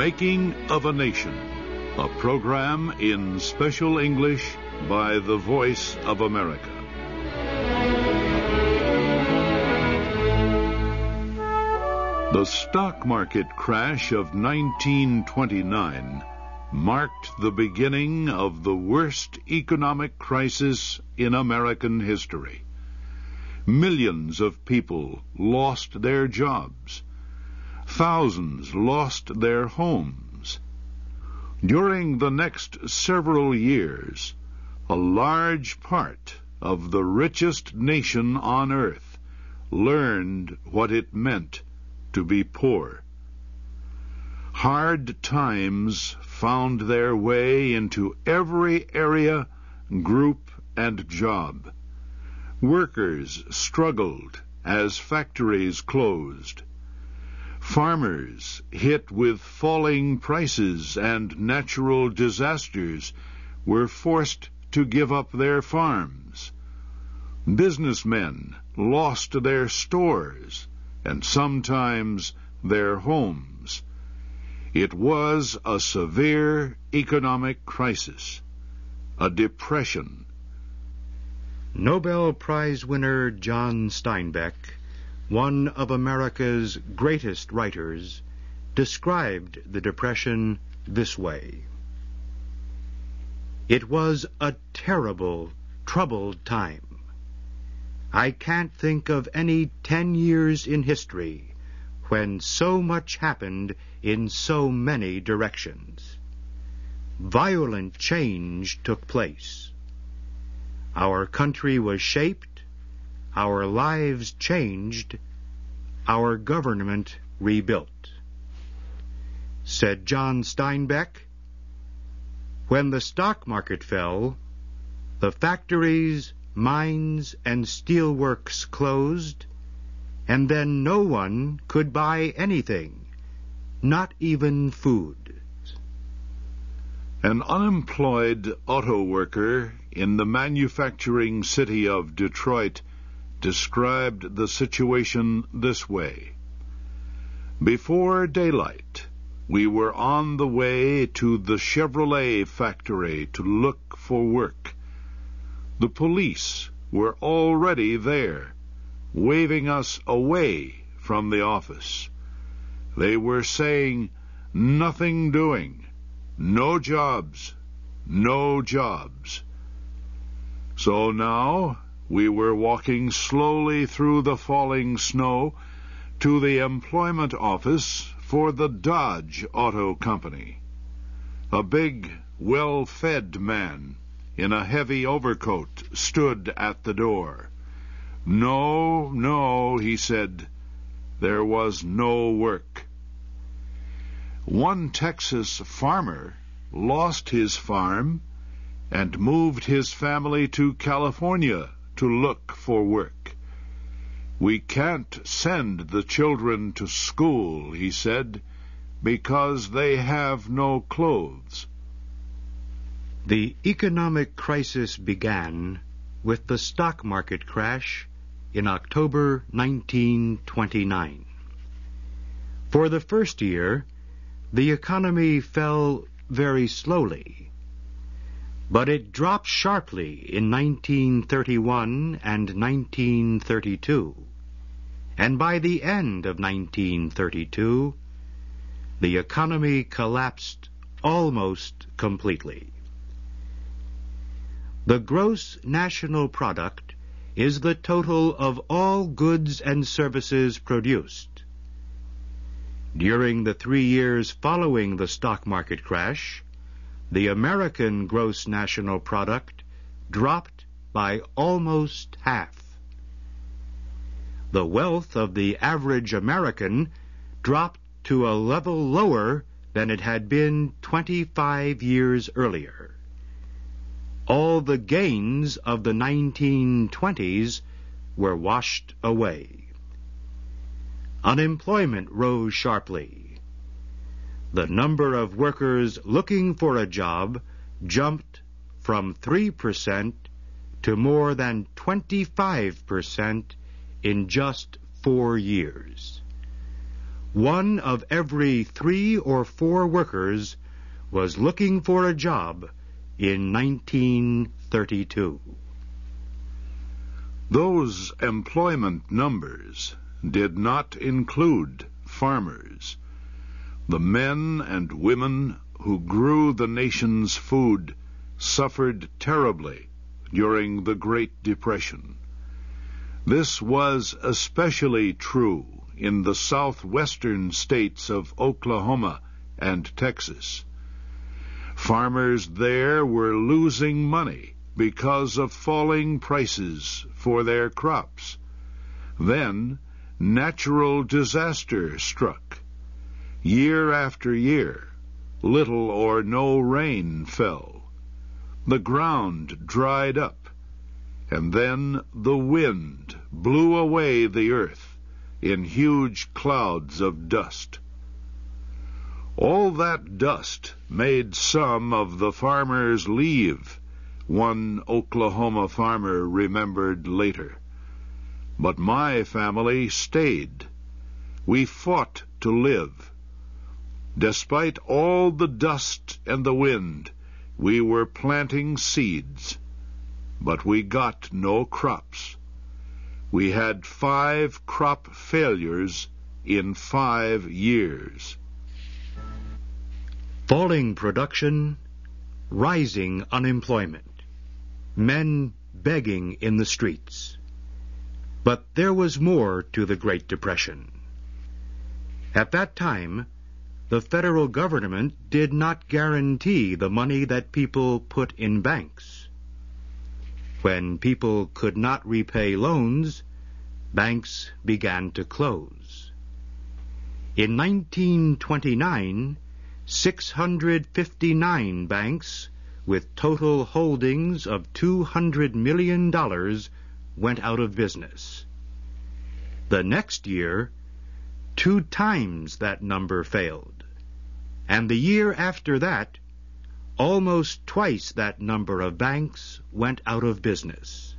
Making of a Nation, a program in special English by the Voice of America. The stock market crash of 1929 marked the beginning of the worst economic crisis in American history. Millions of people lost their jobs. Thousands lost their homes. During the next several years, a large part of the richest nation on earth learned what it meant to be poor. Hard times found their way into every area, group, and job. Workers struggled as factories closed. Farmers, hit with falling prices and natural disasters, were forced to give up their farms. Businessmen lost their stores and sometimes their homes. It was a severe economic crisis, a depression. Nobel Prize winner John Steinbeck, one of America's greatest writers, described the Depression this way. It was a terrible, troubled time. I can't think of any 10 years in history when so much happened in so many directions. Violent change took place. Our country was shaped, our lives changed, our government rebuilt. Said John Steinbeck, when the stock market fell, the factories, mines, and steelworks closed, and then no one could buy anything, not even food. An unemployed auto worker in the manufacturing city of Detroit described the situation this way. Before daylight, we were on the way to the Chevrolet factory to look for work. The police were already there, waving us away from the office. They were saying, "Nothing doing, no jobs, no jobs." So now we were walking slowly through the falling snow to the employment office for the Dodge Auto Company. A big, well-fed man in a heavy overcoat stood at the door. No, he said, there was no work. One Texas farmer lost his farm and moved his family to California to look for work. We can't send the children to school, he said, because they have no clothes. The economic crisis began with the stock market crash in October 1929. For the first year, the economy fell very slowly, but it dropped sharply in 1931 and 1932, and by the end of 1932, the economy collapsed almost completely. The gross national product is the total of all goods and services produced. During the 3 years following the stock market crash, the American gross national product dropped by almost half. The wealth of the average American dropped to a level lower than it had been 25 years earlier. All the gains of the 1920s were washed away. Unemployment rose sharply. The number of workers looking for a job jumped from 3% to more than 25% in just 4 years. 1 of every 3 or 4 workers was looking for a job in 1932. Those employment numbers did not include farmers, the men and women who grew the nation's food suffered terribly during the Great Depression. This was especially true in the southwestern states of Oklahoma and Texas. Farmers there were losing money because of falling prices for their crops. Then natural disaster struck. Year after year, little or no rain fell. The ground dried up, and then the wind blew away the earth in huge clouds of dust. All that dust made some of the farmers leave, one Oklahoma farmer remembered later. But my family stayed. We fought to live. Despite all the dust and the wind, we were planting seeds, but we got no crops. We had 5 crop failures in 5 years. Falling production, rising unemployment, men begging in the streets. But there was more to the Great Depression. At that time, the federal government did not guarantee the money that people put in banks. When people could not repay loans, banks began to close. In 1929, 659 banks with total holdings of $200 million went out of business. The next year, 2 times that number failed. And the year after that, almost twice that number of banks went out of business.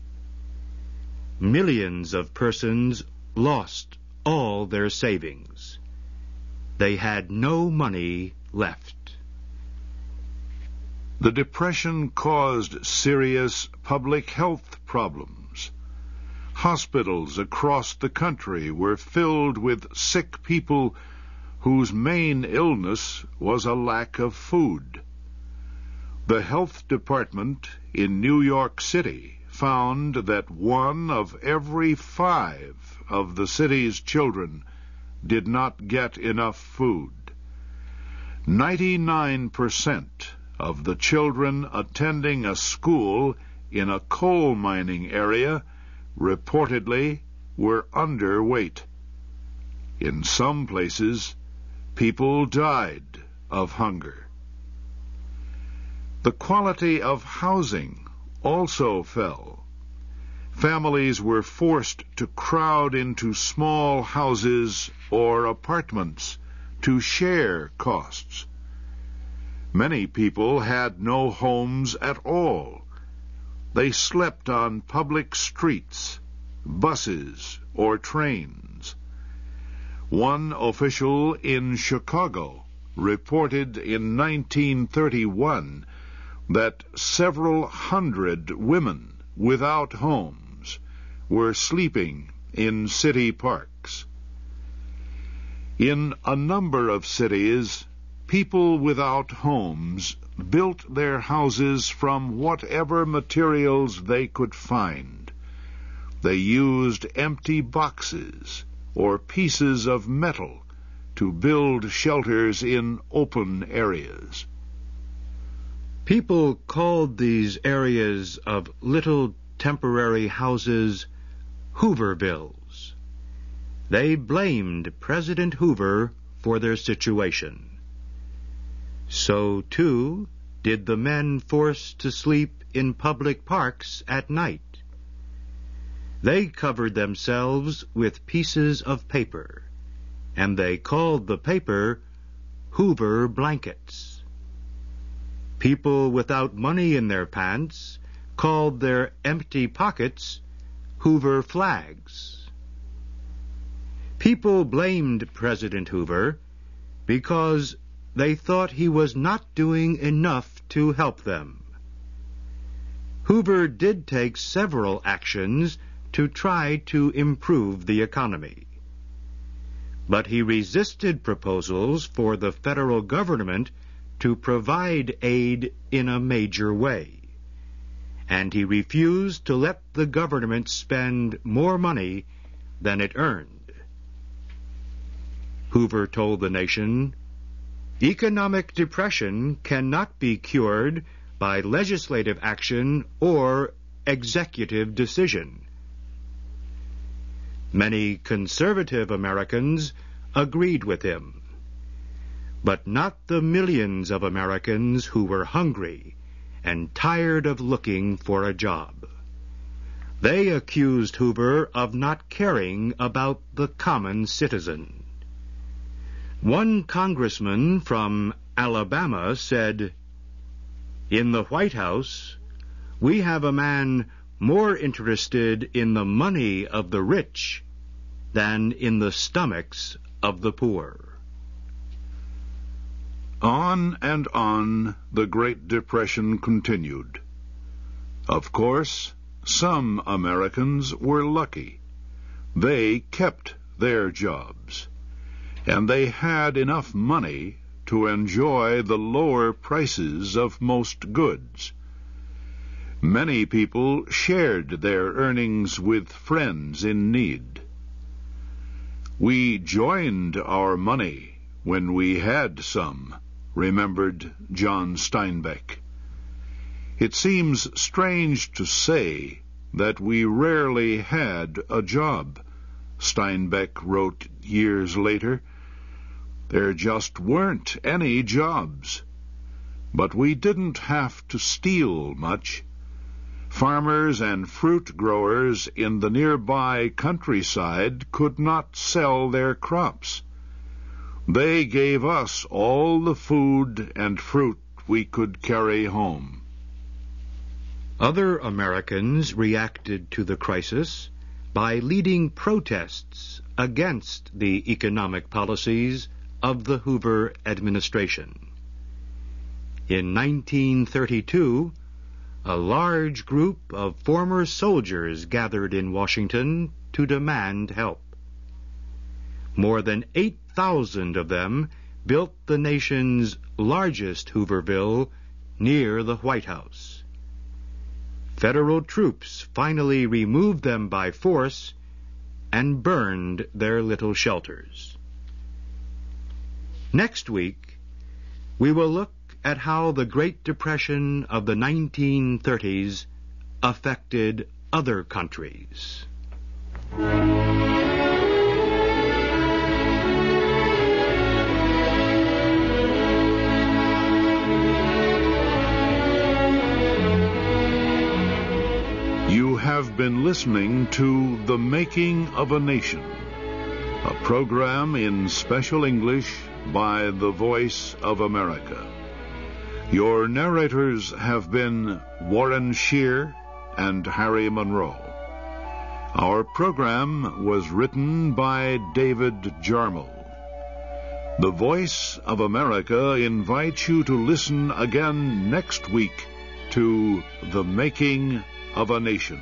Millions of persons lost all their savings. They had no money left. The Depression caused serious public health problems. Hospitals across the country were filled with sick people whose main illness was a lack of food. The health department in New York City found that 1 of every 5 of the city's children did not get enough food. 99% of the children attending a school in a coal mining area reportedly were underweight. In some places, people died of hunger. The quality of housing also fell. Families were forced to crowd into small houses or apartments to share costs. Many people had no homes at all. They slept on public streets, buses, or trains. One official in Chicago reported in 1931 that several hundred women without homes were sleeping in city parks. In a number of cities, people without homes built their houses from whatever materials they could find. They used empty boxes or pieces of metal to build shelters in open areas. People called these areas of little temporary houses Hoovervilles. They blamed President Hoover for their situation. So, too, did the men forced to sleep in public parks at night. They covered themselves with pieces of paper, and they called the paper Hoover blankets. People without money in their pants called their empty pockets Hoover flags. People blamed President Hoover because they thought he was not doing enough to help them. Hoover did take several actions to try to improve the economy. But he resisted proposals for the federal government to provide aid in a major way, and he refused to let the government spend more money than it earned. Hoover told the nation, "Economic depression cannot be cured by legislative action or executive decision." Many conservative Americans agreed with him, but not the millions of Americans who were hungry and tired of looking for a job. They accused Hoover of not caring about the common citizen. One congressman from Alabama said, "In the White House, we have a man more interested in the money of the rich than in the stomachs of the poor." On and on the Great Depression continued. Of course, some Americans were lucky. They kept their jobs, and they had enough money to enjoy the lower prices of most goods. Many people shared their earnings with friends in need. "We joined our money when we had some," remembered John Steinbeck. "It seems strange to say that we rarely had a job," Steinbeck wrote years later. "There just weren't any jobs. But we didn't have to steal much. Farmers and fruit growers in the nearby countryside could not sell their crops. They gave us all the food and fruit we could carry home." Other Americans reacted to the crisis by leading protests against the economic policies of the Hoover administration. In 1932, a large group of former soldiers gathered in Washington to demand help. More than 8,000 of them built the nation's largest Hooverville near the White House. Federal troops finally removed them by force and burned their little shelters. Next week, we will look at how the Great Depression of the 1930s affected other countries. You have been listening to The Making of a Nation, a program in special English by The Voice of America. Your narrators have been Warren Shear and Harry Monroe. Our program was written by David Jarmel. The Voice of America invites you to listen again next week to The Making of a Nation.